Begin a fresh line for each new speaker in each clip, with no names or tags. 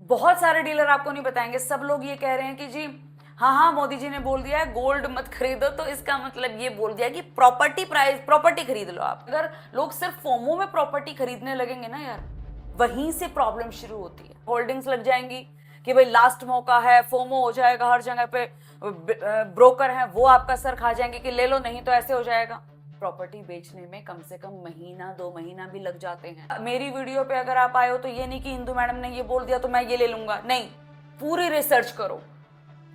बहुत सारे डीलर आपको नहीं बताएंगे। सब लोग ये कह रहे हैं कि जी हाँ हाँ मोदी जी ने बोल दिया है गोल्ड मत खरीदो, तो इसका मतलब ये बोल दिया कि प्रॉपर्टी खरीद लो आप। अगर लोग सिर्फ फोमो में प्रॉपर्टी खरीदने लगेंगे ना यार, वहीं से प्रॉब्लम शुरू होती है। होल्डिंग्स लग जाएंगी कि भाई लास्ट मौका है, फोमो हो जाएगा, हर जगह पे ब्रोकर हैं वो आपका सर खा जाएंगे कि ले लो नहीं तो ऐसे हो जाएगा। प्रॉपर्टी बेचने में कम से कम महीना 2 महीना भी लग जाते हैं। मेरी वीडियो पे अगर आप आए हो तो ये नहीं कि इंदु मैडम ने ये बोल दिया तो मैं ये ले लूंगा, नहीं, पूरी रिसर्च करो,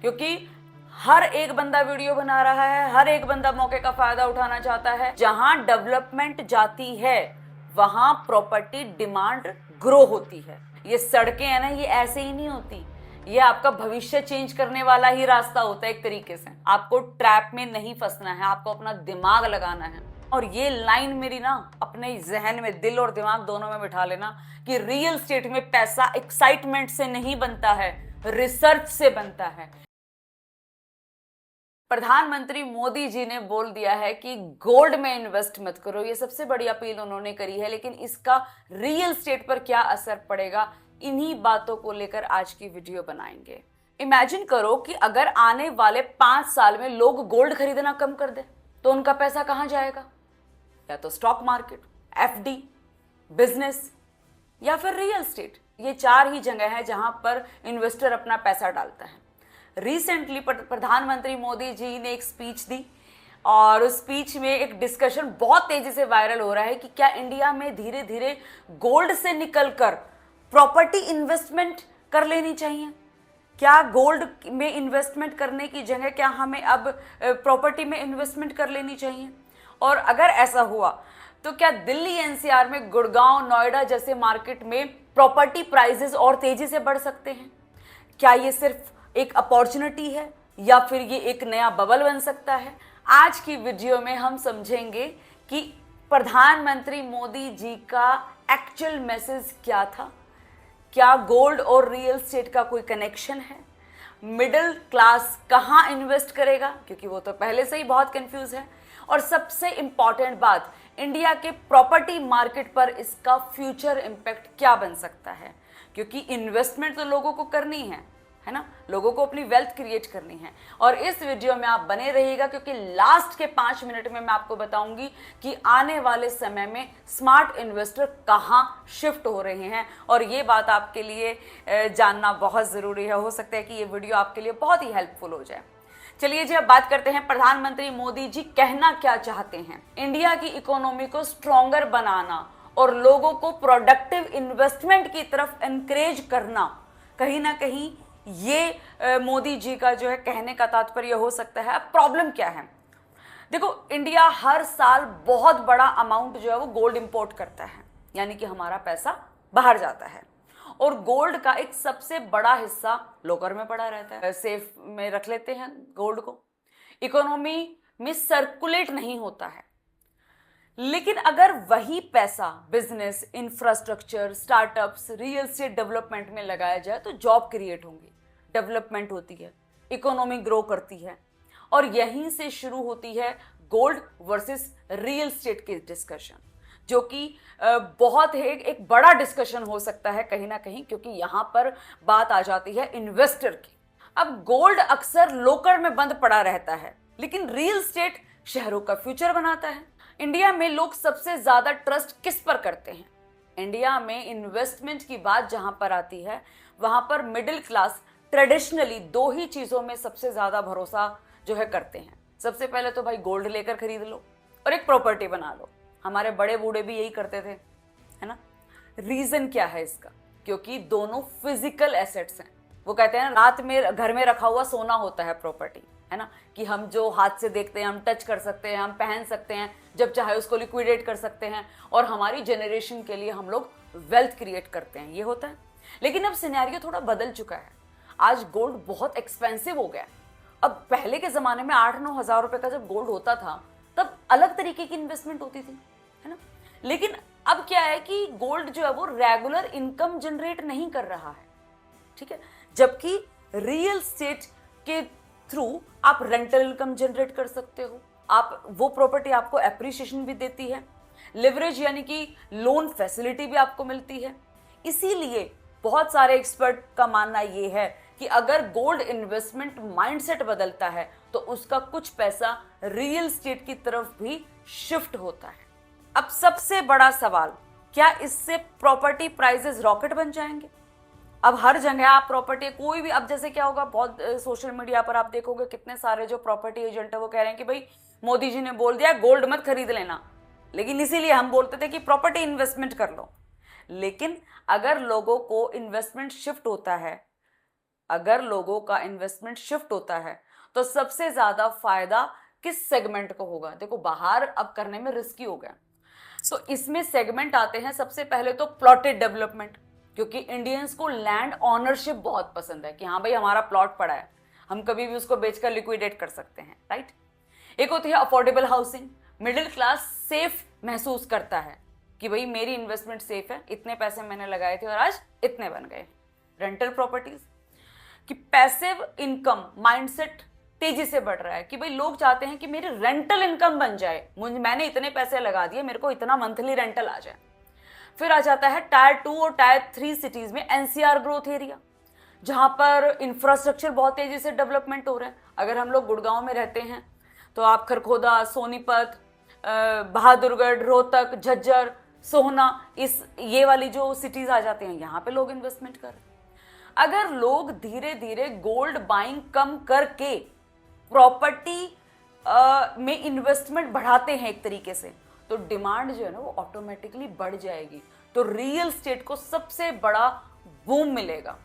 क्योंकि हर एक बंदा वीडियो बना रहा है, हर एक बंदा मौके का फायदा उठाना चाहता है। जहां डेवलपमेंट जाती है वहां प्रॉपर्टी डिमांड ग्रो होती है। ये सड़कें है ना, ये ऐसे ही नहीं होती, ये आपका भविष्य चेंज करने वाला ही रास्ता होता है एक तरीके से। आपको ट्रैप में नहीं फंसना है, आपको अपना दिमाग लगाना है। और ये लाइन मेरी ना अपने जहन में, दिल और दिमाग दोनों में बिठा लेना कि रियल स्टेट में पैसा एक्साइटमेंट से नहीं बनता है, रिसर्च से बनता है। प्रधानमंत्री मोदी जी ने बोल दिया है कि गोल्ड में इन्वेस्ट मत करो, ये सबसे बड़ी अपील उन्होंने करी है, लेकिन इसका रियल स्टेट पर क्या असर पड़ेगा, इन्हीं बातों को लेकर आज की वीडियो बनाएंगे। इमेजिन करो कि अगर आने वाले 5 साल में लोग गोल्ड खरीदना कम कर दे तो उनका पैसा कहां जाएगा? या तो स्टॉक मार्केट, एफडी, बिजनेस या फिर रियल स्टेट। ये 4 ही जगह है जहां पर इन्वेस्टर अपना पैसा डालता है। रिसेंटली प्रधानमंत्री मोदी जी ने एक स्पीच दी और उस स्पीच में एक डिस्कशन बहुत तेजी से वायरल हो रहा है कि क्या इंडिया में धीरे धीरे गोल्ड से निकलकर प्रॉपर्टी इन्वेस्टमेंट कर लेनी चाहिए? क्या गोल्ड में इन्वेस्टमेंट करने की जगह क्या हमें अब प्रॉपर्टी में इन्वेस्टमेंट कर लेनी चाहिए? और अगर ऐसा हुआ तो क्या दिल्ली एनसीआर में, गुड़गांव, नोएडा जैसे मार्केट में प्रॉपर्टी प्राइसेस और तेजी से बढ़ सकते हैं? क्या ये सिर्फ एक अपॉर्चुनिटी है या फिर ये एक नया बबल बन सकता है? आज की वीडियो में हम समझेंगे कि प्रधानमंत्री मोदी जी का एक्चुअल मैसेज क्या था, क्या गोल्ड और रियल स्टेट का कोई कनेक्शन है, मिडिल क्लास कहां इन्वेस्ट करेगा क्योंकि वो तो पहले से ही बहुत कंफ्यूज है, और सबसे इंपॉर्टेंट बात, इंडिया के प्रॉपर्टी मार्केट पर इसका फ्यूचर इंपैक्ट क्या बन सकता है। क्योंकि इन्वेस्टमेंट तो लोगों को करनी है ना, लोगों को अपनी वेल्थ क्रिएट करनी है। और इस वीडियो में आप बने रहिएगा क्योंकि लास्ट के 5 मिनट में मैं आपको बताऊंगी कि आने वाले समय में स्मार्ट इन्वेस्टर कहां शिफ्ट हो रहे हैं, और ये बात आपके लिए जानना बहुत जरूरी है। हो सकता है कि ये वीडियो आपके लिए बहुत ही हेल्पफुल हो जाए। चलिए जी, अब बात करते हैं प्रधानमंत्री मोदी जी कहना क्या चाहते हैं। इंडिया की इकोनॉमी को स्ट्रॉन्गर बनाना और लोगों को प्रोडक्टिव इन्वेस्टमेंट की तरफ एनकरेज करना, कहीं ना कहीं ये मोदी जी का जो है कहने का तात्पर्य हो सकता है। अब प्रॉब्लम क्या है? देखो, इंडिया हर साल बहुत बड़ा अमाउंट जो है वो गोल्ड इंपोर्ट करता है, यानी कि हमारा पैसा बाहर जाता है, और गोल्ड का एक सबसे बड़ा हिस्सा लॉकर में पड़ा रहता है, सेफ में रख लेते हैं गोल्ड को, इकोनॉमी में सर्कुलेट नहीं होता है। लेकिन अगर वही पैसा business, infrastructure, startups, real estate development में लगाया जाए तो जॉब क्रिएट होंगी, डेवलपमेंट होती है, इकोनॉमी ग्रो करती है, और यहीं से शुरू होती है गोल्ड वर्सेस रियल एस्टेट की डिस्कशन, जो कि बहुत एक बड़ा डिस्कशन हो सकता है कहीं ना कहीं, क्योंकि यहां पर बात आ जाती है इन्वेस्टर की। अब गोल्ड अक्सर लॉकर में बंद पड़ा रहता है, लेकिन रियल एस्टेट शहरों का फ्यूचर बनाता है। इंडिया में लोग सबसे ज्यादा ट्रस्ट किस पर करते हैं? इंडिया में इन्वेस्टमेंट की बात जहां पर आती है वहां पर मिडिल क्लास ट्रेडिशनली 2 ही चीजों में सबसे ज्यादा भरोसा जो है करते हैं। सबसे पहले तो भाई गोल्ड लेकर खरीद लो और एक प्रॉपर्टी बना लो। हमारे बड़े बूढ़े भी यही करते थे, है ना। रीजन क्या है इसका? क्योंकि दोनों फिजिकल एसेट्स हैं। वो कहते हैं रात में घर में रखा हुआ सोना होता है प्रॉपर्टी, है ना, कि हम जो हाथ से देखते हैं, हम टच कर सकते हैं, हम पहन सकते हैं, जब चाहे उसको लिक्विडेट कर सकते हैं, और हमारी जनरेशन के लिए हम लोग वेल्थ क्रिएट करते हैं, ये होता है। लेकिन अब सिनेरियो थोड़ा बदल चुका है। आज गोल्ड बहुत एक्सपेंसिव हो गया। अब पहले के जमाने में 8-9 हज़ार रुपए का जब गोल्ड होता था तब अलग तरीके की इन्वेस्टमेंट होती थी, है ना। लेकिन अब क्या है कि गोल्ड जो है वो रेगुलर इनकम जनरेट नहीं कर रहा है, ठीक है, जबकि रियल एस्टेट के थ्रू आप रेंटल इनकम जनरेट कर सकते हो। आप वो प्रॉपर्टी आपको एप्रिसिएशन भी देती है, लिवरेज यानी कि लोन फैसिलिटी भी आपको मिलती है। इसीलिए बहुत सारे एक्सपर्ट का मानना ये है कि अगर गोल्ड इन्वेस्टमेंट माइंडसेट बदलता है तो उसका कुछ पैसा रियल एस्टेट की तरफ भी शिफ्ट होता है। अब सबसे बड़ा सवाल, क्या इससे प्रॉपर्टी प्राइसेस रॉकेट बन जाएंगे? अब हर जगह आप प्रॉपर्टी कोई भी, अब जैसे क्या होगा, बहुत सोशल मीडिया पर आप देखोगे कितने सारे जो प्रॉपर्टी एजेंट है वो कह रहे हैं कि भाई मोदी जी ने बोल दिया गोल्ड मत खरीद लेना, लेकिन इसीलिए हम बोलते थे कि प्रॉपर्टी इन्वेस्टमेंट कर लो। लेकिन अगर लोगों को इन्वेस्टमेंट शिफ्ट होता है, अगर लोगों का इन्वेस्टमेंट शिफ्ट होता है तो सबसे ज्यादा फायदा किस सेगमेंट को होगा? देखो बाहर अब करने में रिस्की हो गया, तो इसमें सेगमेंट आते हैं सबसे पहले तो प्लॉटेड डेवलपमेंट, क्योंकि इंडियंस को लैंड ऑनरशिप बहुत पसंद है कि हाँ भाई हमारा प्लॉट पड़ा है, हम कभी भी उसको बेचकर लिक्विडेट कर सकते हैं, राइट। एक होती है affordable housing, middle class safe महसूस करता है कि भाई मेरी इन्वेस्टमेंट सेफ है, इतने पैसे मैंने लगाए थे और आज इतने बन गए। रेंटल प्रॉपर्टीज कि पैसिव इनकम माइंडसेट तेजी से बढ़ रहा है कि भाई लोग चाहते हैं कि मेरी रेंटल इनकम बन जाए, मैंने इतने पैसे लगा दिए, मेरे को इतना मंथली रेंटल आ जाए। फिर आ जाता है टायर 2 और टायर 3 सिटीज में एनसीआर ग्रोथ एरिया, जहां पर इंफ्रास्ट्रक्चर बहुत तेजी से डेवलपमेंट हो रहा है। अगर हम लोग गुड़गांव में रहते हैं तो आप खरखोदा, सोनीपत, बहादुरगढ़, रोहतक, झज्जर, सोहना, ये वाली जो सिटीज आ जाते हैं, यहाँ पे लोग इन्वेस्टमेंट कर रहे हैं। अगर लोग धीरे धीरे गोल्ड बाइंग कम करके प्रॉपर्टी में इन्वेस्टमेंट बढ़ाते हैं एक तरीके से, तो डिमांड जो है ना वो ऑटोमेटिकली बढ़ जाएगी, तो रियल एस्टेट को सबसे बड़ा बूम मिलेगा।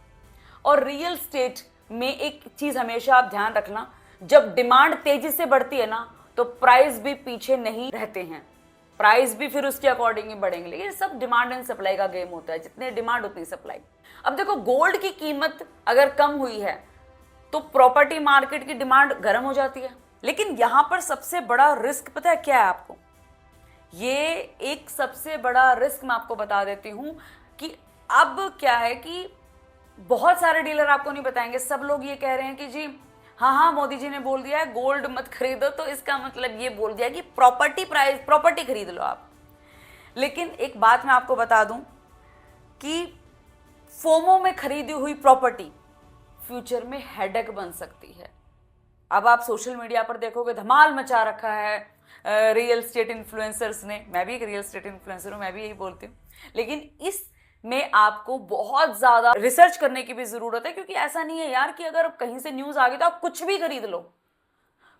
और रियल एस्टेट में एक चीज हमेशा आप ध्यान रखना, जब डिमांड तेजी से बढ़ती है ना तो प्राइस भी पीछे नहीं रहते हैं, प्राइस भी फिर उसके अकॉर्डिंग ही बढ़ेंगे। लेकिन सब डिमांड एंड सप्लाई का गेम होता है, जितने डिमांड उतनी सप्लाई। अब देखो गोल्ड की कीमत अगर कम हुई है तो प्रॉपर्टी मार्केट की डिमांड गर्म हो जाती है। लेकिन यहां पर सबसे बड़ा रिस्क पता है क्या है आपको? ये एक सबसे बड़ा रिस्क मैं आपको बता देती हूं कि अब क्या है कि बहुत सारे डीलर आपको नहीं बताएंगे, सब लोग ये कह रहे हैं कि जी हाँ मोदी जी ने बोल दिया है गोल्ड मत खरीदो, तो इसका मतलब ये बोल दिया कि प्रॉपर्टी खरीद लो आप। लेकिन एक बात मैं आपको बता दूं कि फोमो में खरीदी हुई प्रॉपर्टी फ्यूचर में हेडेक बन सकती है। अब आप सोशल मीडिया पर देखोगे धमाल मचा रखा है रियल एस्टेट इन्फ्लुएंसर्स ने, मैं भी एक रियल एस्टेट इन्फ्लुएंसर हूं, मैं भी यही बोलती हूँ। लेकिन इसमें आपको बहुत ज्यादा रिसर्च करने की भी जरूरत है, क्योंकि ऐसा नहीं है यार कि अगर कहीं से न्यूज आ गई तो आप कुछ भी खरीद लो।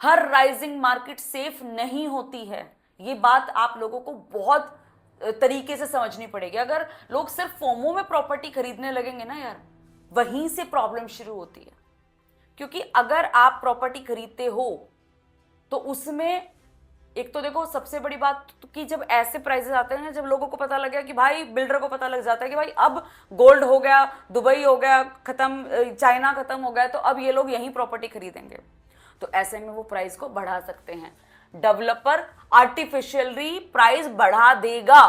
हर राइजिंग मार्केट सेफ नहीं होती है, ये बात आप लोगों को बहुत तरीके से समझनी पड़ेगी। अगर लोग सिर्फ फोमो में प्रॉपर्टी खरीदने लगेंगे ना यार, वहीं से प्रॉब्लम शुरू होती है। क्योंकि अगर आप प्रॉपर्टी खरीदते हो तो उसमें एक तो देखो सबसे बड़ी बात कि जब ऐसे प्राइसेस आते हैं, जब लोगों को पता लग गया कि भाई, बिल्डर को पता लग जाता है कि भाई अब गोल्ड हो गया, दुबई हो गया खत्म, चाइना खत्म हो गया, तो अब ये लोग यहीं प्रॉपर्टी खरीदेंगे, तो ऐसे में वो प्राइस को बढ़ा सकते हैं। डेवलपर आर्टिफिशियली प्राइस बढ़ा देगा,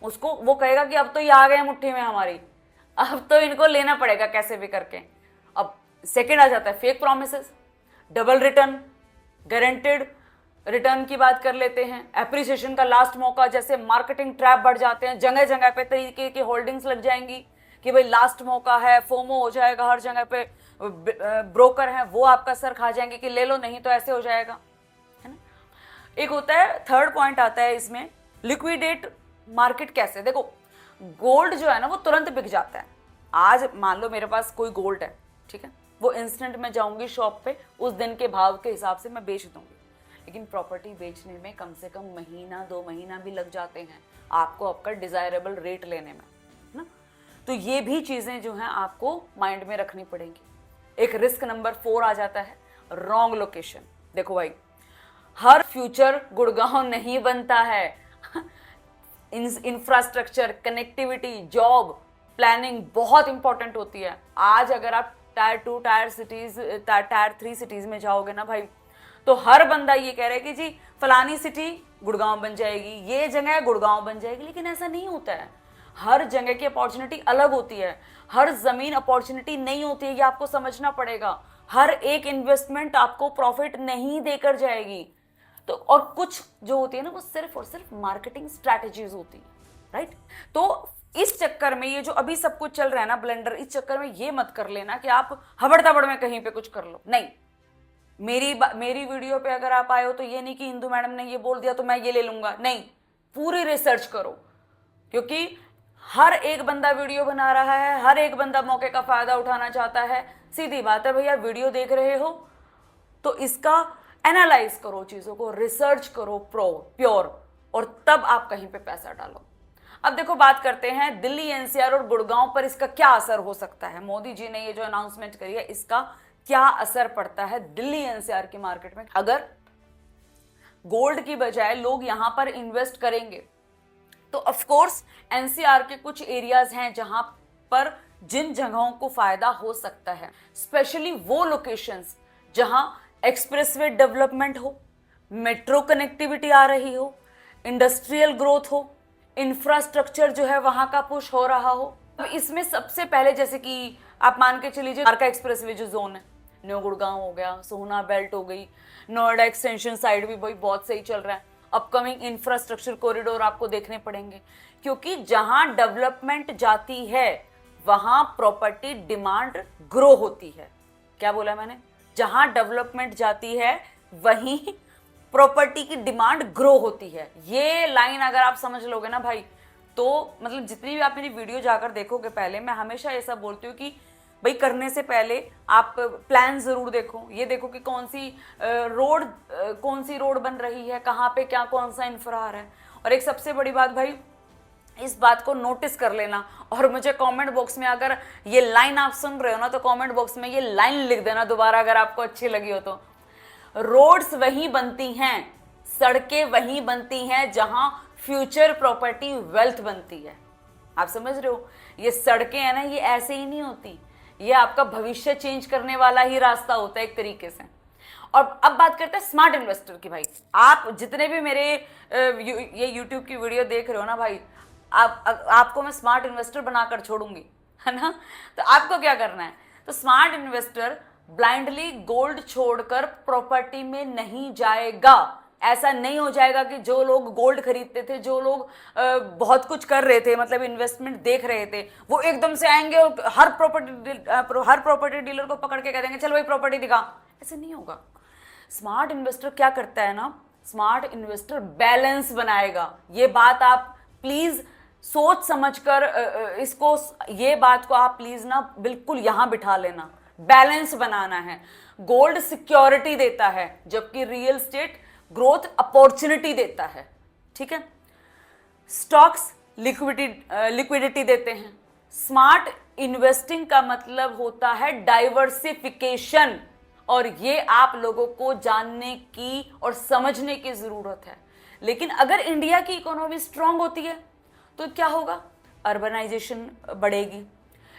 उसको वो कहेगा कि अब तो ये आ गए मुट्ठी में हमारी, अब तो इनको लेना पड़ेगा कैसे भी करके। अब सेकंड आ जाता है fake promises, double return, guaranteed return की बात कर लेते हैं, एप्रिसिएशन का लास्ट मौका, जैसे मार्केटिंग ट्रैप बढ़ जाते हैं, जगह जगह पे तरीके की होल्डिंग्स लग जाएंगी कि भाई लास्ट मौका है, फोमो हो जाएगा, हर जगह पे ब्रोकर हैं वो आपका सर खा जाएंगे कि ले लो नहीं तो ऐसे हो जाएगा, है ना। एक होता है थर्ड पॉइंट आता है इसमें, लिक्विडेट मार्केट कैसे। देखो गोल्ड जो है ना वो तुरंत बिक जाता है। आज मान लो मेरे पास कोई गोल्ड है, ठीक है, वो इंस्टेंट में जाऊंगी शॉप पे, उस दिन के भाव के हिसाब से मैं बेच दूंगी। लेकिन प्रॉपर्टी बेचने में कम से कम महीना 2 महीना भी लग जाते हैं आपको आपका डिजायरेबल रेट लेने में, है ना। तो ये भी चीजें जो हैं आपको माइंड में रखनी पड़ेंगी। एक रिस्क नंबर 4 आ जाता है रॉन्ग लोकेशन। देखो भाई, हर फ्यूचर गुड़गांव नहीं बनता है। इंफ्रास्ट्रक्चर, कनेक्टिविटी, जॉब, प्लानिंग बहुत इंपॉर्टेंट होती है। आज अगर आप टायर 2 टायर 3 सिटीज में जाओगे ना भाई, तो हर बंदा ये कह रहा है कि जी फलानी सिटी गुड़गांव बन जाएगी, ये जगह गुड़गांव बन जाएगी, लेकिन ऐसा नहीं होता है। हर जगह की अपॉर्चुनिटी अलग होती है, हर जमीन अपॉर्चुनिटी नहीं होती है, ये आपको समझना पड़ेगा। हर एक इन्वेस्टमेंट आपको प्रॉफिट नहीं देकर जाएगी। तो और कुछ जो होती है ना वो सिर्फ और सिर्फ मार्केटिंग स्ट्रैटेजीज होती है, राइट। तो इस चक्कर में ये जो अभी सब कुछ चल रहा है ना ब्लेंडर, इस चक्कर में ये मत कर लेना कि आप हबड़ तबड़ में कहीं पे कुछ कर लो। नहीं, मेरी वीडियो पे अगर आप आए हो तो ये नहीं कि इंदु मैडम ने ये बोल दिया तो मैं ये ले लूंगा, नहीं, पूरी रिसर्च करो, क्योंकि हर एक बंदा वीडियो बना रहा है, हर एक बंदा मौके का फायदा उठाना चाहता है। सीधी बात है भैया, वीडियो देख रहे हो तो इसका एनालाइज करो, चीजों को रिसर्च करो प्योर, और तब आप कहीं पे पैसा डालो। अब देखो बात करते हैं दिल्ली एनसीआर और गुड़गांव पर इसका क्या असर हो सकता है। मोदी जी ने ये जो अनाउंसमेंट करी है, इसका क्या असर पड़ता है दिल्ली एनसीआर की मार्केट में। अगर गोल्ड की बजाय लोग यहां पर इन्वेस्ट करेंगे तो ऑफ कोर्स एनसीआर के कुछ एरियाज हैं जहां पर जिन जगहों को फायदा हो सकता है, स्पेशली वो लोकेशंस जहां एक्सप्रेसवे डेवलपमेंट हो, मेट्रो कनेक्टिविटी आ रही हो, इंडस्ट्रियल ग्रोथ हो, इंफ्रास्ट्रक्चर जो है वहां का पुश हो रहा हो। तो इसमें सबसे पहले जैसे कि आप मान के चलिए द्वारका एक्सप्रेसवे जो जोन है, न्यू गुड़गांव हो गया, सोहना बेल्ट हो गई, नोएडा एक्सटेंशन साइड भी भाई बहुत सही चल रहा है। अपकमिंग इंफ्रास्ट्रक्चर कॉरिडोर आपको देखने पड़ेंगे, क्योंकि जहां डेवलपमेंट जाती है वहां प्रॉपर्टी डिमांड ग्रो होती है। क्या बोला मैंने? जहां डेवलपमेंट जाती है वहीं प्रॉपर्टी की डिमांड ग्रो होती है। ये लाइन अगर आप समझ लोगे ना भाई, तो मतलब जितनी भी आप मेरी वीडियो जाकर देखोगे, पहले मैं हमेशा ऐसा बोलती हूँ कि भाई करने से पहले आप प्लान जरूर देखो, ये देखो कि कौन सी रोड बन रही है, कहाँ पे क्या कौन सा इंफ्रा आ रहा है। और एक सबसे बड़ी बात भाई, इस बात को नोटिस कर लेना, और मुझे कमेंट बॉक्स में अगर ये लाइन आप सुन रहे हो ना, तो कमेंट बॉक्स में ये लाइन लिख देना दोबारा अगर आपको अच्छी लगी हो तो। रोड्स वहीं बनती हैं, सड़कें वहीं बनती हैं जहां फ्यूचर प्रॉपर्टी वेल्थ बनती है। आप समझ रहे हो? ये सड़कें हैं ना, ये ऐसे ही नहीं होती, ये आपका भविष्य चेंज करने वाला ही रास्ता होता है एक तरीके से। और अब बात करते हैं स्मार्ट इन्वेस्टर की। भाई आप जितने भी मेरे ये यूट्यूब की वीडियो देख रहे हो ना भाई, आपको मैं स्मार्ट इन्वेस्टर बनाकर छोड़ूंगी, है ना। तो आपको क्या करना है, तो स्मार्ट इन्वेस्टर ब्लाइंडली गोल्ड छोड़कर प्रॉपर्टी में नहीं जाएगा। ऐसा नहीं हो जाएगा कि जो लोग गोल्ड खरीदते थे, जो लोग बहुत कुछ कर रहे थे, मतलब इन्वेस्टमेंट देख रहे थे, वो एकदम से आएंगे और हर प्रॉपर्टी डीलर को पकड़ के कह देंगे चल भाई प्रॉपर्टी दिखा। ऐसे नहीं होगा। स्मार्ट इन्वेस्टर क्या करता है ना, स्मार्ट इन्वेस्टर बैलेंस बनाएगा। ये बात आप प्लीज सोच समझकर ये बात को आप प्लीज ना बिल्कुल यहां बिठा लेना। बैलेंस बनाना है। गोल्ड सिक्योरिटी देता है, जबकि रियल एस्टेट ग्रोथ अपॉर्चुनिटी देता है, ठीक है। स्टॉक्स लिक्विडिटी देते हैं। स्मार्ट इन्वेस्टिंग का मतलब होता है डाइवर्सिफिकेशन, और ये आप लोगों को जानने की और समझने की जरूरत है। लेकिन अगर इंडिया की इकोनॉमी स्ट्रांग होती है तो क्या होगा? अर्बनाइजेशन बढ़ेगी,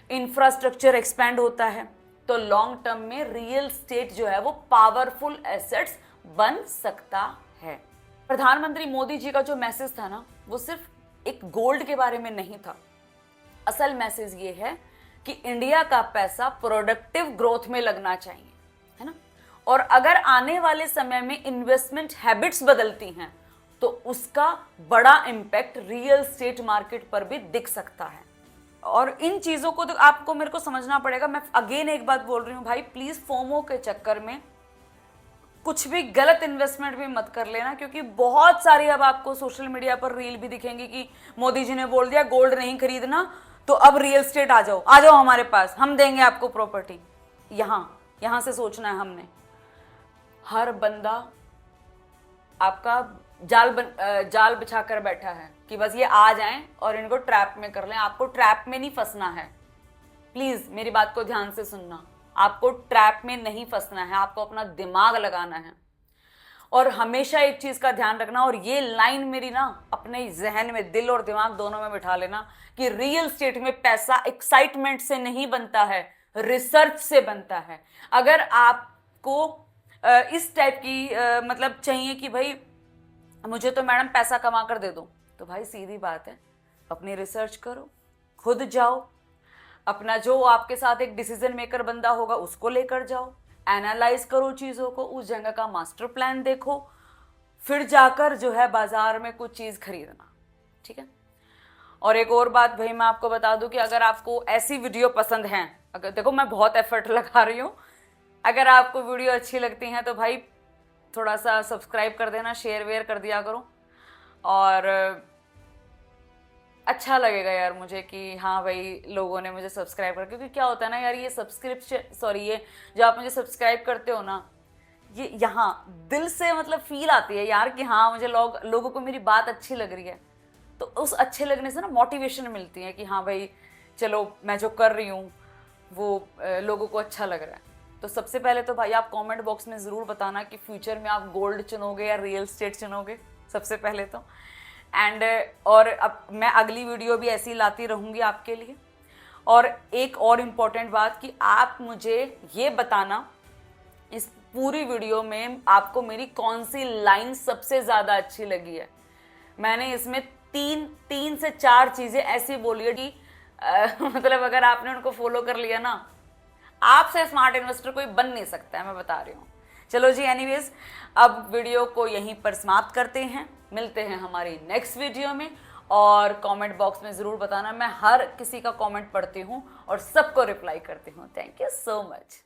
इंफ्रास्ट्रक्चर एक्सपैंड होता है, तो लॉन्ग टर्म में रियल एस्टेट जो है वो पावरफुल एसेट्स बन सकता है। प्रधानमंत्री मोदी जी का जो मैसेज था ना, वो सिर्फ एक गोल्ड के बारे में नहीं था। असल मैसेज ये है कि इंडिया का पैसा प्रोडक्टिव ग्रोथ में लगना चाहिए, है ना। और अगर आने वाले समय में इन्वेस्टमेंट हैबिट्स बदलती हैं तो उसका बड़ा इंपैक्ट रियल एस्टेट मार्केट पर भी दिख सकता है। और इन चीजों को तो आपको मेरे को समझना पड़ेगा। मैं अगेन एक बात बोल रही हूं भाई, प्लीज फोमो के चक्कर में कुछ भी गलत इन्वेस्टमेंट भी मत कर लेना, क्योंकि बहुत सारी अब आपको सोशल मीडिया पर रील भी दिखेंगी कि मोदी जी ने बोल दिया गोल्ड नहीं खरीदना तो अब रियल एस्टेट आ जाओ हमारे पास, हम देंगे आपको प्रॉपर्टी। यहां से सोचना है हमने। हर बंदा आपका जाल बिछा कर बैठा है कि बस ये आ जाएं और इनको ट्रैप में कर लें। आपको ट्रैप में नहीं फंसना है, प्लीज मेरी बात को ध्यान से सुनना। आपको ट्रैप में नहीं फंसना है, आपको अपना दिमाग लगाना है। और हमेशा एक चीज का ध्यान रखना, और ये लाइन मेरी ना अपने जहन में, दिल और दिमाग दोनों में बिठा लेना, कि रियल एस्टेट में पैसा एक्साइटमेंट से नहीं बनता है, रिसर्च से बनता है। अगर आपको इस टाइप की मतलब चाहिए कि भाई मुझे तो मैडम पैसा कमा कर दे दो, तो भाई सीधी बात है, अपनी रिसर्च करो, खुद जाओ, अपना जो आपके साथ एक डिसीजन मेकर बंदा होगा उसको लेकर जाओ, एनालाइज करो चीज़ों को, उस जगह का मास्टर प्लान देखो, फिर जाकर जो है बाजार में कुछ चीज़ खरीदना, ठीक है। और एक और बात भाई मैं आपको बता दूं कि अगर आपको ऐसी वीडियो पसंद है, अगर देखो मैं बहुत एफर्ट लगा रही हूँ, अगर आपको वीडियो अच्छी लगती है तो भाई थोड़ा सा सब्सक्राइब कर देना, शेयर वेयर कर दिया करो, और अच्छा लगेगा यार मुझे कि हाँ भाई लोगों ने मुझे सब्सक्राइब कर, क्योंकि क्या होता है ना यार, ये सब्सक्रिप्शन सॉरी ये जो आप मुझे सब्सक्राइब करते हो ना, ये यहाँ दिल से मतलब फील आती है यार कि हाँ मुझे लोगों को मेरी बात अच्छी लग रही है। तो उस अच्छे लगने से ना मोटिवेशन मिलती है कि हाँ भाई चलो मैं जो कर रही हूँ वो लोगों को अच्छा लग रहा है। तो सबसे पहले तो भाई आप कमेंट बॉक्स में ज़रूर बताना कि फ्यूचर में आप गोल्ड चुनोगे या रियल स्टेट चुनोगे, सबसे पहले तो। एंड और अब मैं अगली वीडियो भी ऐसी लाती रहूँगी आपके लिए। और एक और इम्पॉर्टेंट बात कि आप मुझे ये बताना इस पूरी वीडियो में आपको मेरी कौन सी लाइन सबसे ज़्यादा अच्छी लगी है। मैंने इसमें तीन से चार चीज़ें ऐसी बोली है कि मतलब अगर आपने उनको फॉलो कर लिया ना, आपसे स्मार्ट इन्वेस्टर कोई बन नहीं सकता है, मैं बता रही हूँ। चलो जी, एनीवेज अब वीडियो को यहीं पर समाप्त करते हैं, मिलते हैं हमारी नेक्स्ट वीडियो में। और कमेंट बॉक्स में ज़रूर बताना, मैं हर किसी का कमेंट पढ़ती हूँ और सबको रिप्लाई करती हूँ। Thank you so much.